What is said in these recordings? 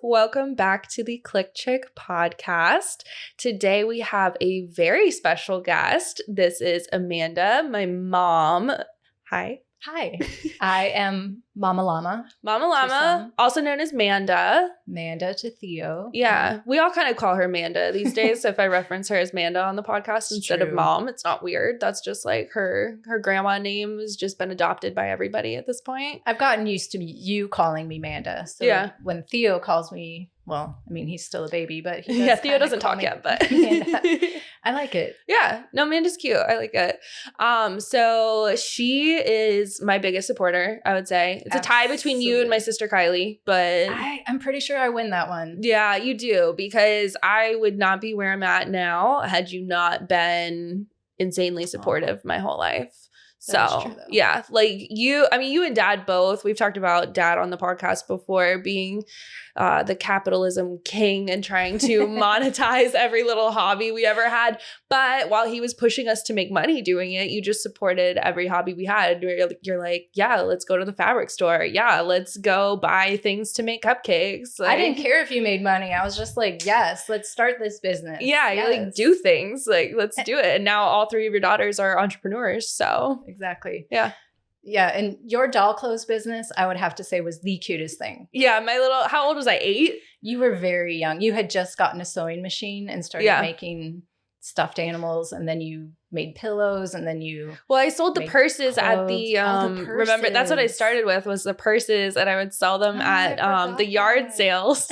Welcome back to the Click Chick podcast. Today we have a very special guest. This is Amanda, my mom. Hi. Hi, I am Mama Llama. Mama Llama, also known as Manda. Manda to Theo. Yeah, we all kind of call her Manda these days. If I reference her as Manda on the podcast instead of Mom, it's not weird. That's just like her grandma name has just been adopted by everybody at this point. I've gotten used to you calling me Manda. So when Theo calls me, well, I mean, he's still a baby, but Theo doesn't talk yet, but I like it. Yeah, no, Manda's cute. I like it. So she is my biggest supporter, I would say. It's a tie between you and my sister Kylie, but I'm pretty sure I win that one. Yeah, you do, because I would not be where I'm at now had you not been insanely supportive my whole life. So true, yeah, like you and Dad both, we've talked about Dad on the podcast before being the capitalism king and trying to monetize every little hobby we ever had. But while he was pushing us to make money doing it, you just supported every hobby we had. You're like, yeah, let's go to the fabric store. Yeah, let's go buy things to make cupcakes. Like, I didn't care if you made money. I was just like, yes, let's start this business. Yeah, yes. You like do things. Like, let's do it. And now all three of your daughters are entrepreneurs. So exactly. Yeah. Yeah, and your doll clothes business, I would have to say, was the cutest thing. Yeah, how old was I? 8? You were very young. You had just gotten a sewing machine and started making stuffed animals, and then you made pillows, and then you I sold the purses clothes. at the remember, that's what I started with, was the purses, and I would sell them at the yard sales.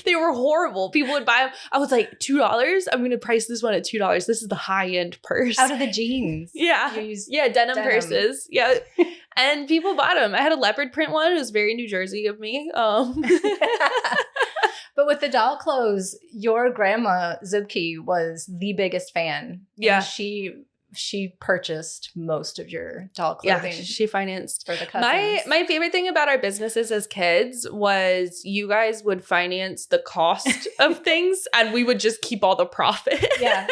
They were horrible. People would buy them. I was like, $2? I'm going to price this one at $2. This is the high-end purse. Out of the jeans. Yeah. Denim purses. Yeah. And people bought them. I had a leopard print one. It was very New Jersey of me. But with the doll clothes, your grandma, Zubki, was the biggest fan. Yeah. And she purchased most of your doll clothing. Yeah, she financed. For the cousins. My favorite thing about our businesses as kids was you guys would finance the cost of things and we would just keep all the profit. Yeah.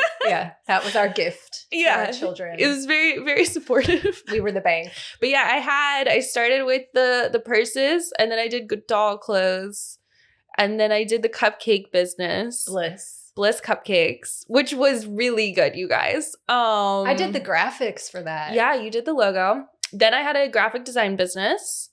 That was our gift to our children. It was very, very supportive. We were the bank. But yeah, I started with the purses, and then I did good doll clothes, and then I did the cupcake business. Bliss Cupcakes, which was really good, you guys. I did the graphics for that. Yeah, you did the logo. Then I had a graphic design business,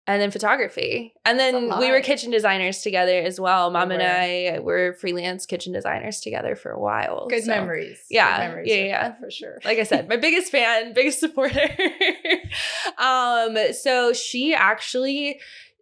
and then photography. And then we were kitchen designers together as well. Mom and I were freelance kitchen designers together for a while. Good memories. Yeah. Good memories for sure. Like I said, my biggest fan, biggest supporter. So she actually,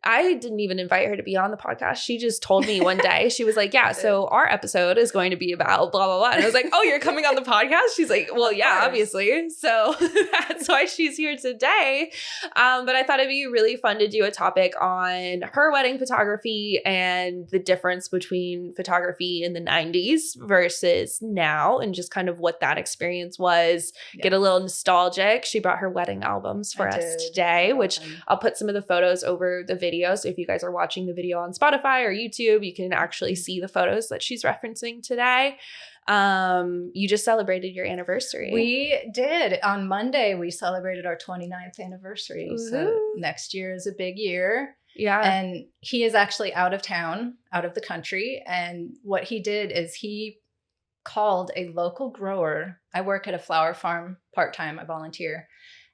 I didn't even invite her to be on the podcast. She just told me one day, she was like, yeah, so our episode is going to be about blah, blah, blah. And I was like, oh, you're coming on the podcast? She's like, well, yeah, obviously. So that's why she's here today. But I thought it'd be really fun to do a topic on her wedding photography and the difference between photography in the 90s versus now, and just kind of what that experience was. Yeah. Get a little nostalgic. She brought her wedding albums for us today, which I'll put some of the photos over the video. So if you guys are watching the video on Spotify or YouTube, you can actually see the photos that she's referencing today. You just celebrated your anniversary. We did. On Monday, we celebrated our 29th anniversary. Ooh. So next year is a big year. Yeah. And he is actually out of town, out of the country. And what he did is he called a local grower. I work at a flower farm part-time. I volunteer.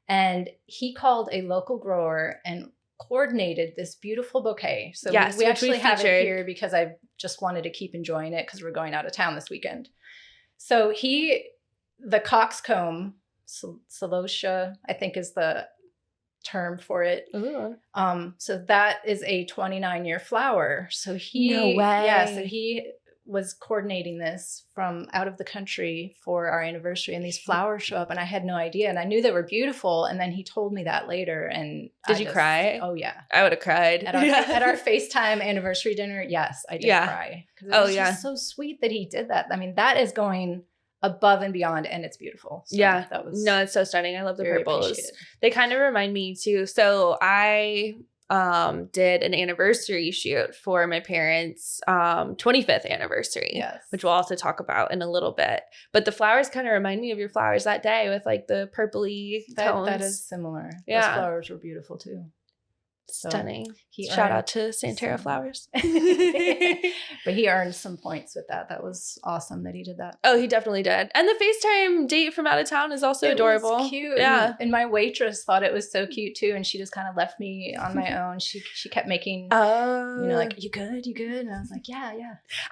And he called a local grower and coordinated this beautiful bouquet. So yes, we actually have it here because I just wanted to keep enjoying it because we're going out of town this weekend. So the coxcomb, celosia, I think is the term for it. Ooh. So that is a 29-year flower. So no way. Yeah, so he was coordinating this from out of the country for our anniversary, and these flowers show up, and I had no idea, and I knew they were beautiful, and then he told me that later, and did you cry? Oh yeah, I would have cried at our FaceTime anniversary dinner. Yes, I did cry because it was just so sweet that he did that. I mean, that is going above and beyond, and it's beautiful. So yeah, that was it's so stunning. I love the purples. They kind of remind me too. So I did an anniversary shoot for my parents' 25th anniversary, yes, which we'll also talk about in a little bit. But the flowers kind of remind me of your flowers that day with like the purpley tones. That is similar. Yeah. Those flowers were beautiful too. Stunning. He Shout out to Santerra Flowers. But he earned some points with that. That was awesome that he did that. Oh, he definitely did. And the FaceTime date from out of town is also adorable. Was cute. Yeah. And my waitress thought it was so cute too. And she just kind of left me on my own. She kept making, like, you good? You good? And I was like, yeah.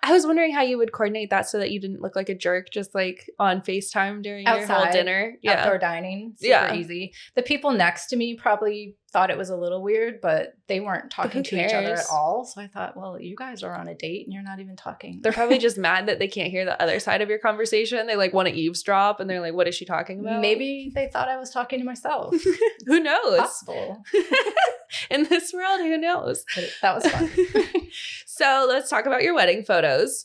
I was wondering how you would coordinate that so that you didn't look like a jerk just like on FaceTime during your whole dinner. Yeah. Outdoor dining. Super easy. The people next to me probably thought it was a little weird, but they weren't talking to each other at all. So I thought, well, you guys are on a date and you're not even talking. They're probably just mad that they can't hear the other side of your conversation. They like want to eavesdrop and they're like, what is she talking about? Maybe they thought I was talking to myself. Who knows? Possible. In this world, who knows? But that was fun. So let's talk about your wedding photos.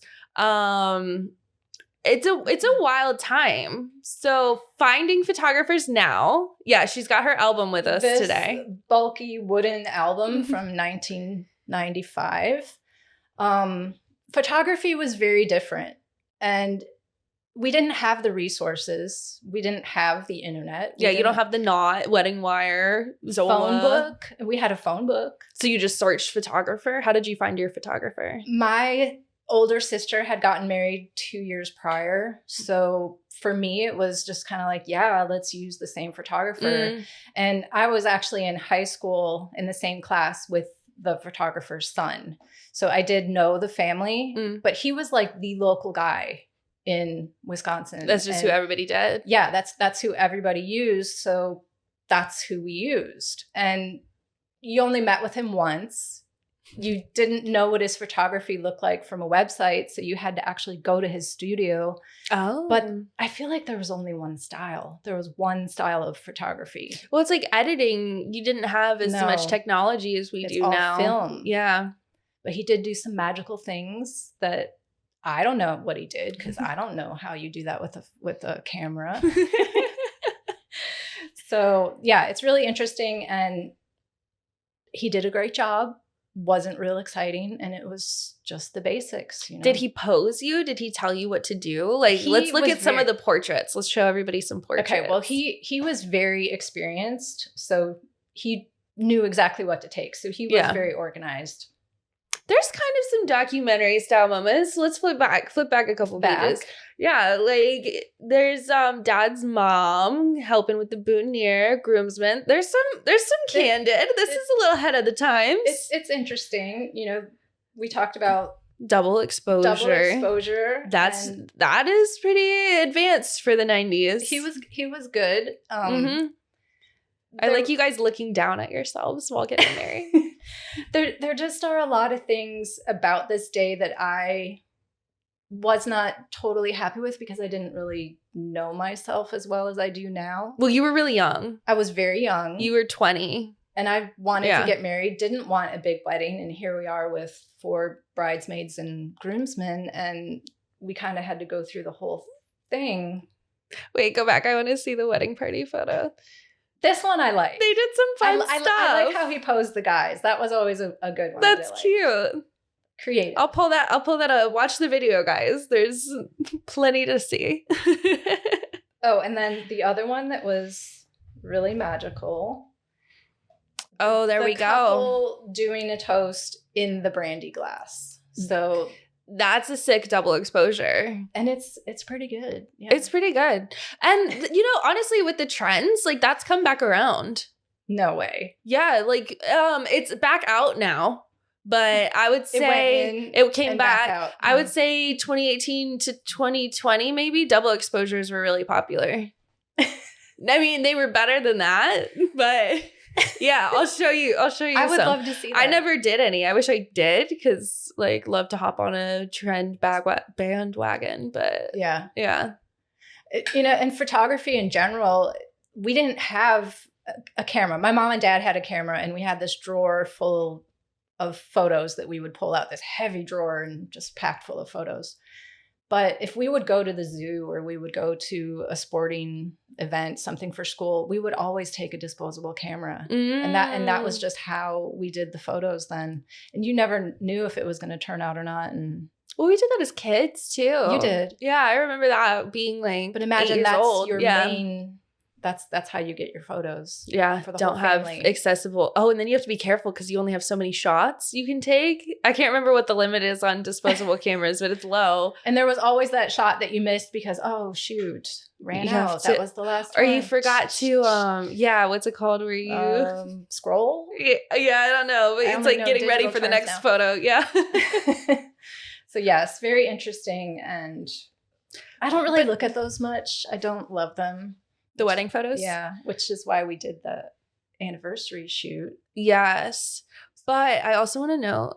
It's a wild time. So finding photographers now. Yeah, she's got her album with us today. Bulky wooden album from 1995. Photography was very different. And we didn't have the resources. We didn't have the internet. You don't have the Knot, Wedding Wire, Zola. Phone book. We had a phone book. So you just searched photographer? How did you find your photographer? My older sister had gotten married 2 years prior. So for me, it was just kind of like, yeah, let's use the same photographer. And I was actually in high school in the same class with the photographer's son. So I did know the family, but he was like the local guy in Wisconsin. That's just who everybody did. Yeah, that's who everybody used. So that's who we used. And you only met with him once. You didn't know what his photography looked like from a website, so you had to actually go to his studio. Oh. But I feel like there was only one style. There was one style of photography. Well, it's like editing. You didn't have as much technology as we do all now. Film. Yeah. But he did do some magical things that I don't know what he did because I don't know how you do that with a camera. So, yeah, it's really interesting. And he did a great job. Wasn't real exciting, and it was just the basics. Did he pose you? Did he tell you what to do? Like, let's look at some of the portraits. Let's show everybody some portraits. Okay, well, he was very experienced, so he knew exactly what to take. So he was very organized. There's kind of some documentary style moments. Let's flip back a couple pages. Yeah, like there's Dad's mom helping with the boutonniere, groomsmen. There's some candid. This is a little ahead of the times. It's interesting. We talked about double exposure. That is pretty advanced for the 90s. He was good. I like you guys looking down at yourselves while getting married. There just are a lot of things about this day that I was not totally happy with because I didn't really know myself as well as I do now. Well, you were really young. I was very young. You were 20. And I wanted to get married, didn't want a big wedding. And here we are with 4 bridesmaids and groomsmen. And we kind of had to go through the whole thing. Wait, go back. I want to see the wedding party photo. This one I like. They did some fun stuff. I like how he posed the guys. That was always a good one. That's cute. Creative. I'll pull that up. Watch the video, guys. There's plenty to see. Oh, and then the other one that was really magical. Oh, there we go. Couple doing a toast in the brandy glass. So that's a sick double exposure. And it's pretty good. Yeah. It's pretty good. And, honestly, with the trends, like, that's come back around. No way. Yeah, like, it's back out now. But I would say it came back. I would say 2018 to 2020, maybe, double exposures were really popular. I mean, they were better than that, but... Yeah, I'll show you. I would love to see that. I never did any. I wish I did because, like, love to hop on a trend bandwagon. But yeah. And photography in general, we didn't have a camera. My mom and dad had a camera, and we had this drawer full of photos that we would pull out. This heavy drawer and just packed full of photos. But if we would go to the zoo or we would go to a sporting event, something for school, we would always take a disposable camera. And that was just how we did the photos then. And you never knew if it was going to turn out or not. And well, we did that as kids too. You did. Yeah, I remember that being like, but imagine 8 years that's old. your main that's how you get your photos. Yeah, for the don't whole have family. accessible. Oh, and then you have to be careful because you only have so many shots you can take. I can't remember what the limit is on disposable cameras, but it's low. And there was always that shot that you missed because, oh shoot, ran You have out. to- That was the last Or one. you forgot to what's it called where you scroll. yeah, I don't know, but I it's only like know getting ready digital for the terms next now. photo. Yeah. So yes, very interesting, and I don't really look at those much. I don't love them. The wedding photos? Yeah, which is why we did the anniversary shoot. Yes. But I also want to know,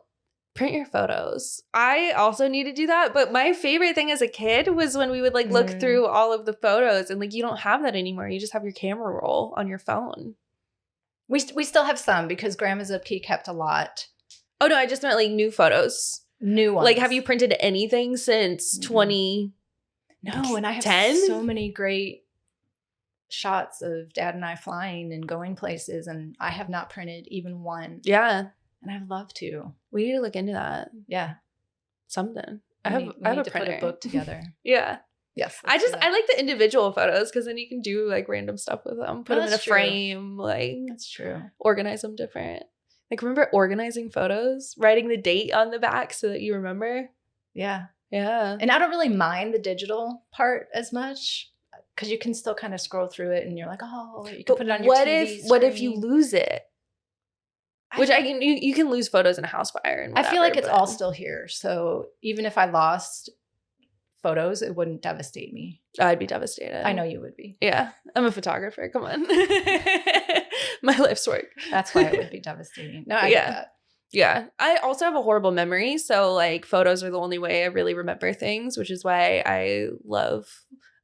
print your photos. I also need to do that. But my favorite thing as a kid was when we would like look through all of the photos, and like you don't have that anymore. You just have your camera roll on your phone. We still have some because Grandma Zupke kept a lot. Oh no, I just meant like new photos. New ones. Like, have you printed anything since 20? No, and I have 10? so many great shots of Dad and I flying and going places, and I have not printed even one. Yeah. And I'd love to. We need to look into that. Yeah. Something. We I need have a to printer. put a book together. Yeah. Yes. I like the individual photos because then you can do like random stuff with them. Put them in a that's true. frame, like That's true. organize them different. Like, remember organizing photos? Writing the date on the back so that you remember? Yeah. Yeah. And I don't really mind the digital part as much because you can still kind of scroll through it and you're like, oh, you can put it on your TV what if you screen. lose it? Which you can lose photos in a house fire and whatever, I feel like it's all still here. So even if I lost photos, it wouldn't devastate me. I'd be devastated. I know you would be. Yeah. I'm a photographer. Come on. My life's work. That's why it would be devastating. No, I get that. Yeah. I also have a horrible memory. So like photos are the only way I really remember things, which is why I love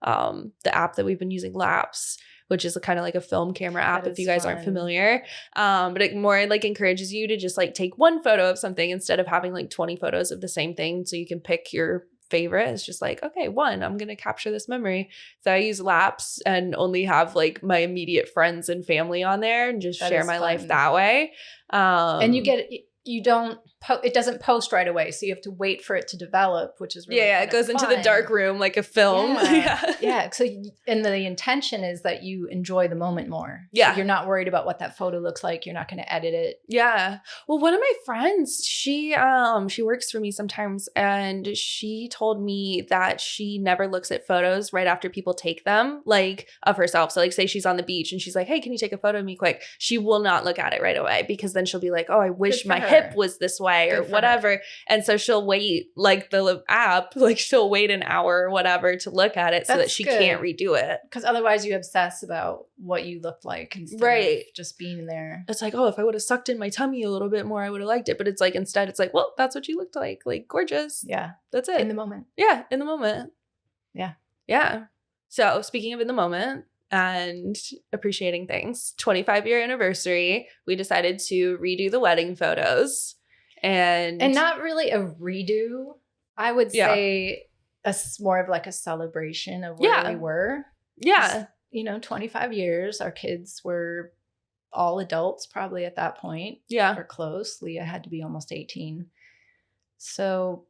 the app that we've been using, Laps, which is kind of like a film camera app if you guys aren't familiar. But it more like encourages you to just like take one photo of something instead of having like 20 photos of the same thing. So you can pick your favorite. It's just like, okay, one, I'm going to capture this memory. So I use Laps and only have like my immediate friends and family on there and just share my life that way. And you don't, it doesn't post right away. So you have to wait for it to develop, which is really it goes into the dark room like a film. Yeah. So, and the intention is that you enjoy the moment more. Yeah. So you're not worried about what that photo looks like. You're not going to edit it. Yeah. Well, one of my friends, she works for me sometimes, and she told me that she never looks at photos right after people take them, like of herself. So like say she's on the beach and she's like, hey, can you take a photo of me quick? She will not look at it right away because then she'll be like, oh, I wish my hip was this way or whatever. And so she'll wait, like the app, like she'll wait an hour or whatever to look at it so that she can't redo it. Because otherwise you obsess about what you looked like instead of just being there. It's like, oh, if I would have sucked in my tummy a little bit more, I would have liked it. But it's like, instead, it's like, well, that's what you looked like gorgeous. Yeah. That's it. In the moment. Yeah. In the moment. Yeah. Yeah. So speaking of in the moment and appreciating things, 25-year anniversary, we decided to redo the wedding photos. And not really a redo. I would say more of like a celebration of where we were. Yeah. 25 years. Our kids were all adults probably at that point. Yeah. Or close. Leah had to be almost 18. So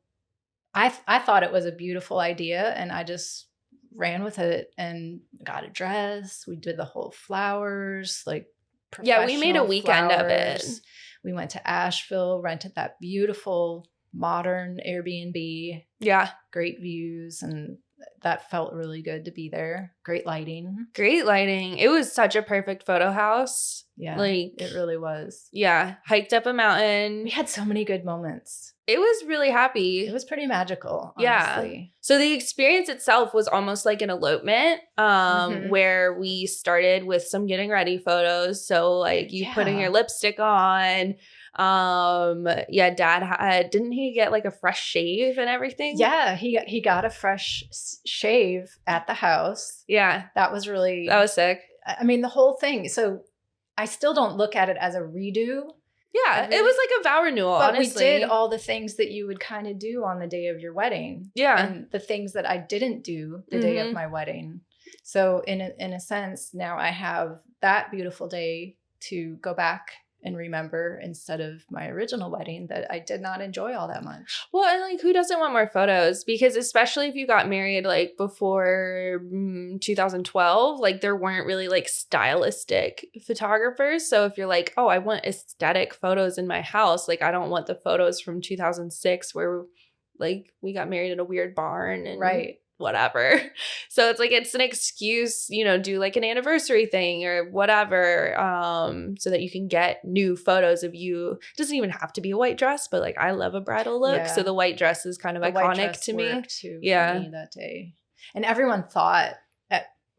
I thought it was a beautiful idea, and I just ran with it and got a dress. We did the whole flowers, like we made a weekend of it. We went to Asheville, rented that beautiful modern Airbnb. Yeah. Great views, and that felt really good to be there. Great lighting. It was such a perfect photo house. Yeah. Like it really was. Yeah. Hiked up a mountain. We had so many good moments. It was really happy. It was pretty magical, honestly. Yeah. So the experience itself was almost like an elopement, where we started with some getting ready photos. So like you putting your lipstick on. Dad didn't he get like a fresh shave and everything? Yeah, he got a fresh shave at the house. Yeah. That was sick. I mean, the whole thing. So I still don't look at it as a redo. Yeah, it was like a vow renewal, but honestly. We did all the things that you would kind of do on the day of your wedding. Yeah. And the things that I didn't do the day of my wedding. So in a sense, now I have that beautiful day to go back and remember instead of my original wedding that I did not enjoy all that much. Well, and like, who doesn't want more photos? Because especially if you got married like before 2012, like there weren't really like stylistic photographers. So if you're like, oh, I want aesthetic photos in my house, like I don't want the photos from 2006 where like we got married in a weird barn and Right. whatever. So it's like, it's an excuse, you know, do like an anniversary thing or whatever, so that you can get new photos of you. It doesn't even have to be a white dress, but like I love a bridal look. Yeah. So the white dress is kind of The white iconic dress to me. worked too for Yeah. me that day. And everyone thought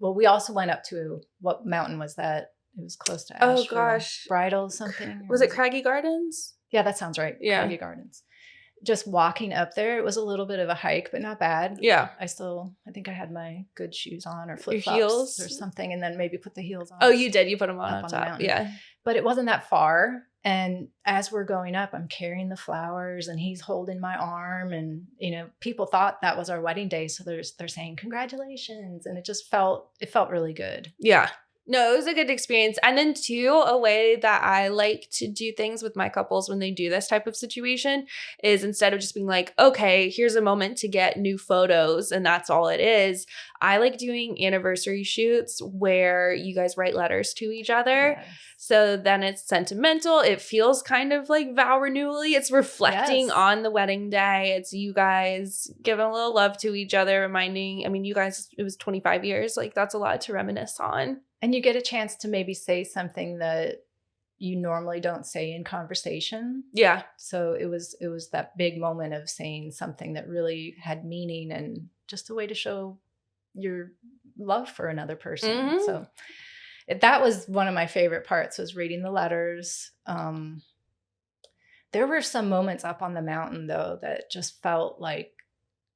well, we also went up to, what mountain was that? It was close to Asheville. Oh gosh. Bridal something. Was it Craggy Gardens? Yeah, that sounds right. Yeah. Craggy Gardens. Just walking up there, it was a little bit of a hike, but not bad. Yeah. I think I had my good shoes on or Your flip-flops heels or something, and then maybe put the heels on. Oh, you did. You put them on Up up on the top. mountain. Yeah. But it wasn't that far. And as we're going up, I'm carrying the flowers and he's holding my arm. And, you know, people thought that was our wedding day. So they're saying congratulations. And it felt really good. Yeah. No, it was a good experience. And then too, a way that I like to do things with my couples when they do this type of situation is instead of just being like, okay, here's a moment to get new photos and that's all it is. I like doing anniversary shoots where you guys write letters to each other. Yes. So then it's sentimental. It feels kind of like vow renewal-y. It's reflecting Yes. on the wedding day. It's you guys giving a little love to each other, reminding, I mean, you guys, it was 25 years. Like that's a lot to reminisce on. And you get a chance to maybe say something that you normally don't say in conversation. Yeah. So it was that big moment of saying something that really had meaning and just a way to show your love for another person. Mhm. So that was one of my favorite parts, was reading the letters. There were some moments up on the mountain though that just felt like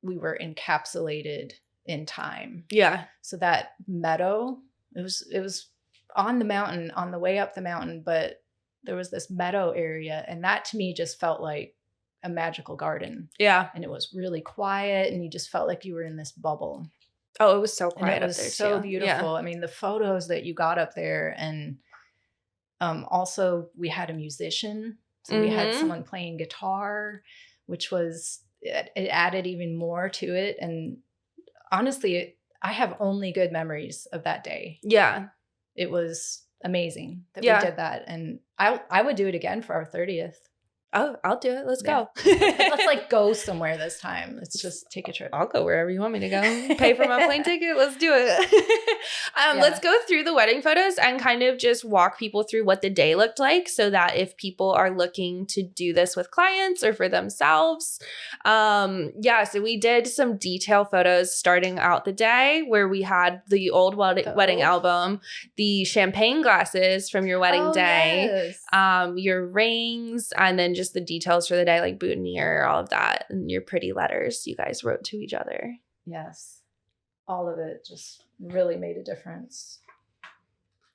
we were encapsulated in time. Yeah. So that meadow, it was on the mountain, on the way up the mountain, but there was this meadow area, and that to me just felt like a magical garden. Yeah. And it was really quiet, and you just felt like you were in this bubble. Oh, it was so And quiet it was up there so too. beautiful. Yeah. I mean, the photos that you got up there, and also we had a musician. So we had Mhm. someone playing guitar, which was, it added even more to it. And honestly, I have only good memories of that day. Yeah. It was amazing that Yeah. we did that. And I would do it again for our 30th. Oh, I'll do it. Let's Yeah. go. Let's like go somewhere this time. Let's just take a trip. I'll go wherever you want me to go. Pay for my plane ticket. Let's do it. Let's go through the wedding photos and kind of just walk people through what the day looked like so that if people are looking to do this with clients or for themselves. So we did some detail photos starting out the day where we had the old wedding album, the champagne glasses from your wedding day, Yes. your rings, and then just the details for the day, like boutonniere, all of that, and your pretty letters you guys wrote to each other. Yes. All of it just really made a difference.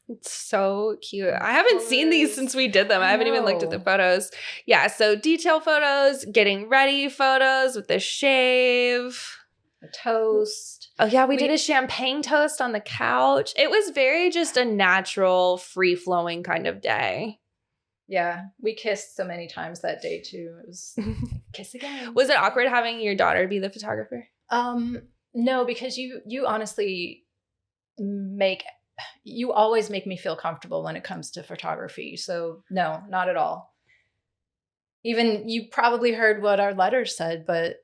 It's so cute. I haven't seen these since we did them. I haven't even looked at the No. photos. Yeah, so detail photos, getting ready photos with the shave. A toast. Oh yeah, we did a champagne toast on the couch. It was very just a natural, free-flowing kind of day. Yeah. We kissed so many times that day too. It was kiss again. Was it awkward having your daughter be the photographer? No, because you honestly you always make me feel comfortable when it comes to photography. So no, not at all. Even you probably heard what our letters said, but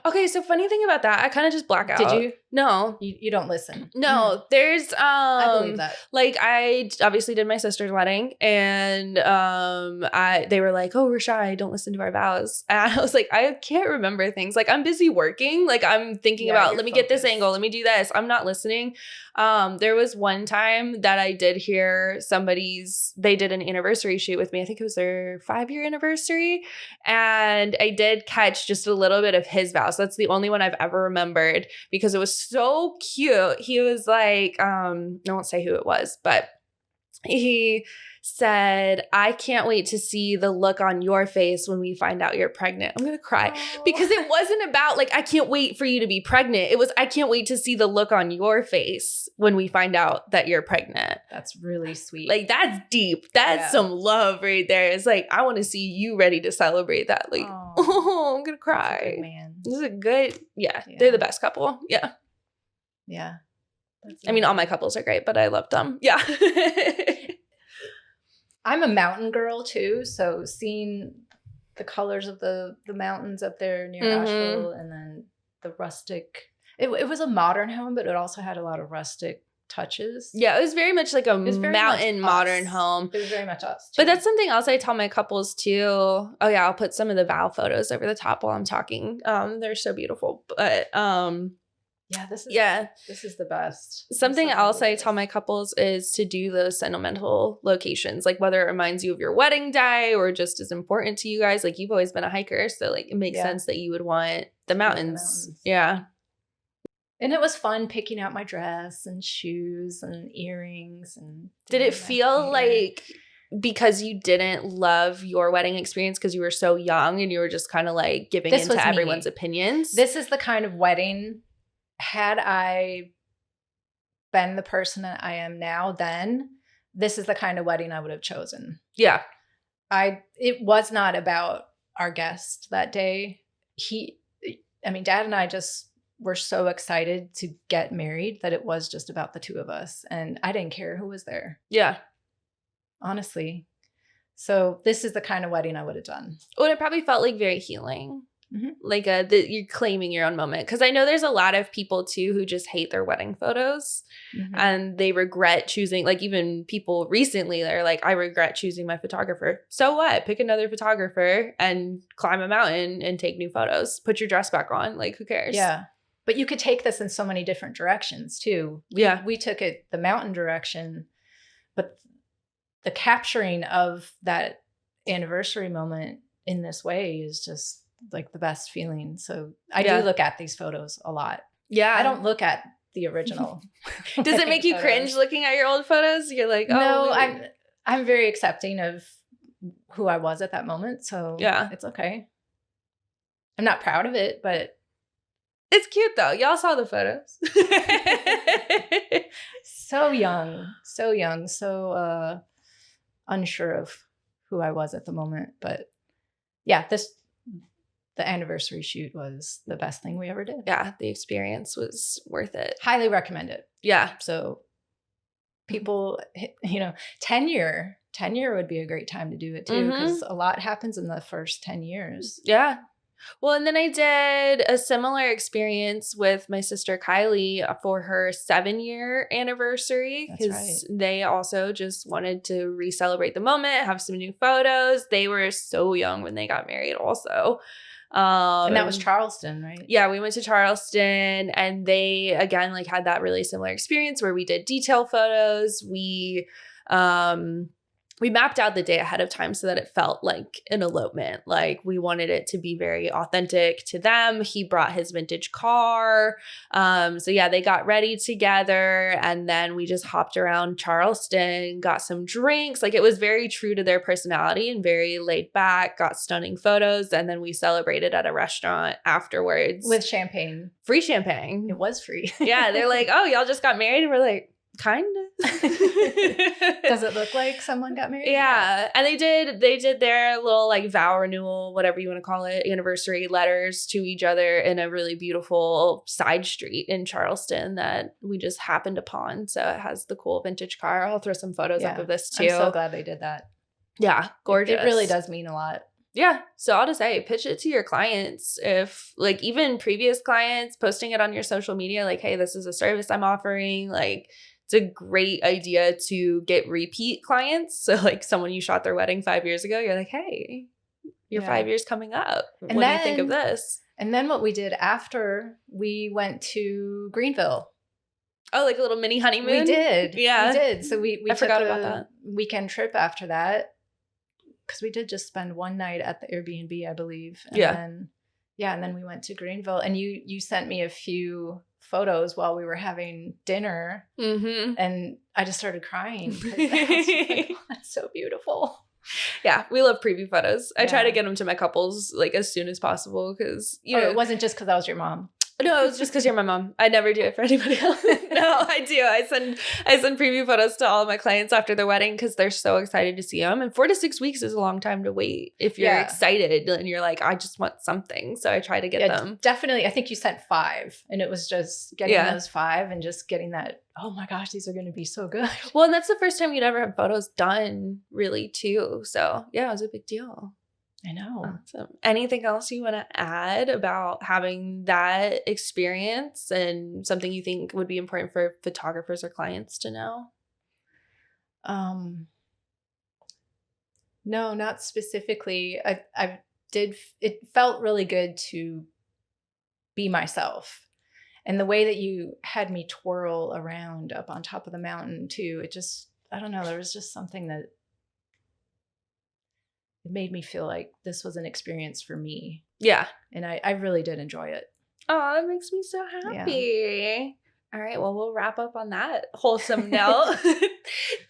Okay, so funny thing about that, I kind of just black out. did you? No. You don't listen. No, there's I believe that. like I obviously did my sister's wedding and they were like, "Oh, we're shy, don't listen to our vows." And I was like, I can't remember things. Like I'm busy working. Like I'm thinking Yeah, about, you're let me get this focused. angle, let me do this. I'm not listening. There was one time that I did hear they did an anniversary shoot with me. I think it was their 5-year anniversary. And I did catch just a little bit of his vows. That's the only one I've ever remembered because it was so cute. He was like, I won't say who it was, but he said, I can't wait to see the look on your face when we find out you're pregnant. I'm going to cry because it wasn't about like, I can't wait for you to be pregnant. It was, I can't wait to see the look on your face when we find out that you're pregnant. That's really sweet. Like, that's deep. That's some love right there. It's like, I want to see you ready to celebrate that. Like, oh, I'm going to cry. That's a good man. This is a good, they're the best couple. Yeah. Yeah. I mean, all my couples are great, but I loved them. Yeah. I'm a mountain girl too, so seeing the colors of the mountains up there near Asheville, and then the rustic. It was a modern home, but it also had a lot of rustic touches. Yeah, it was very much like a mountain modern home. It was very much us too. But that's something else I tell my couples too. Oh yeah, I'll put some of the vow photos over the top while I'm talking. They're so beautiful. But this is the best. Something else I tell my couples is to do those sentimental locations, like whether it reminds you of your wedding day or just is important to you guys. Like, you've always been a hiker, so like it makes sense that you would want the mountains. Yeah. And it was fun picking out my dress and shoes and earrings. And did it feel like, because you didn't love your wedding experience because you were so young and you were just kind of like giving into everyone's opinions? This is the kind of wedding. Had I been the person that I am now, then this is the kind of wedding I would have chosen. Yeah. It was not about our guest that day. Dad and I just were so excited to get married that it was just about the two of us. And I didn't care who was there. Yeah. Honestly. So this is the kind of wedding I would have done. Well, it probably felt like very healing. Mm-hmm. Like you're claiming your own moment. Because I know there's a lot of people too who just hate their wedding photos, and they regret choosing, like even people recently, they're like, I regret choosing my photographer. So what? Pick another photographer and climb a mountain and take new photos. Put your dress back on. Like, who cares? Yeah. But you could take this in so many different directions too. We took it the mountain direction, but the capturing of that anniversary moment in this way is just like the best feeling. So I do look at these photos a lot. Yeah. I don't look at the original. Does it make you cringe looking at your old photos? You're like, oh. No, I'm very accepting of who I was at that moment. So it's okay. I'm not proud of it, but it's cute though. Y'all saw the photos. So young, so unsure of who I was at the moment. But yeah, the anniversary shoot was the best thing we ever did. Yeah, the experience was worth it. Highly recommend it. Yeah. So people, 10 year would be a great time to do it too, because a lot happens in the first 10 years. Yeah. Well, and then I did a similar experience with my sister Kylie for her 7-year anniversary, because they also just wanted to re-celebrate the moment, have some new photos. They were so young when they got married also. And that was Charleston, right? Yeah, we went to Charleston, and they again like had that really similar experience where we did detail photos. We mapped out the day ahead of time so that it felt like an elopement. Like, we wanted it to be very authentic to them. He brought his vintage car. So yeah, they got ready together, and then we just hopped around Charleston, got some drinks. Like, it was very true to their personality and very laid back, got stunning photos. And then we celebrated at a restaurant afterwards. With champagne. Free champagne. It was free. Yeah. They're like, oh, y'all just got married? And we're like, kind of. Does it look like someone got married? Yeah. And they did their little like vow renewal, whatever you want to call it, anniversary letters to each other in a really beautiful side street in Charleston that we just happened upon. So it has the cool vintage car. I'll throw some photos up of this too. I'm so glad they did that. Yeah. Gorgeous. It really does mean a lot. Yeah. So I'll just say, pitch it to your clients. If like even previous clients, posting it on your social media, like, hey, this is a service I'm offering. Like, it's a great idea to get repeat clients. So like someone you shot their wedding 5 years ago, you're like, hey, your 5 years coming up. What do you think of this? And then what we did after, we went to Greenville. Oh, like a little mini honeymoon? We did. Yeah. We did. So we I forgot about that weekend trip after that, because we did just spend one night at the Airbnb, I believe. And then, Yeah, and then we went to Greenville, and you sent me a few photos while we were having dinner, and I just started crying because I was like, oh, that's so beautiful. Yeah, we love preview photos. I try to get them to my couples like as soon as possible because you know it wasn't just because I was your mom. No, it was just because you're my mom. I never do it for anybody else. No, I do. I send preview photos to all of my clients after their wedding because they're so excited to see them. And 4 to 6 weeks is a long time to wait if you're excited and you're like, I just want something. So I try to get them. Definitely. I think you sent 5, and it was just getting those 5 and just getting that, oh my gosh, these are going to be so good. Well, and that's the first time you'd ever have photos done really too. So yeah, it was a big deal. I know. Awesome. Anything else you want to add about having that experience and something you think would be important for photographers or clients to know? No, not specifically. It felt really good to be myself. And the way that you had me twirl around up on top of the mountain too, it just, I don't know, there was just something that it made me feel like this was an experience for me. Yeah. And I really did enjoy it. Oh, that makes me so happy. Yeah. All right. Well, we'll wrap up on that wholesome note.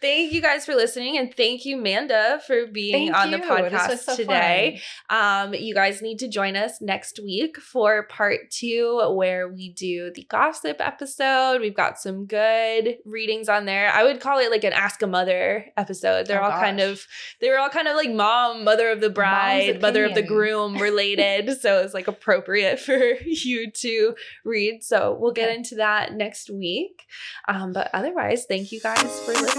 Thank you guys for listening. And thank you, Manda, for being on the podcast today. You guys need to join us next week for part 2, where we do the gossip episode. We've got some good readings on there. I would call it like an Ask a Mother episode. They were all kind of like mom, mother of the bride, mother of the groom related. So it's like appropriate for you to read. So we'll get into that next week. But otherwise, thank you guys for listening.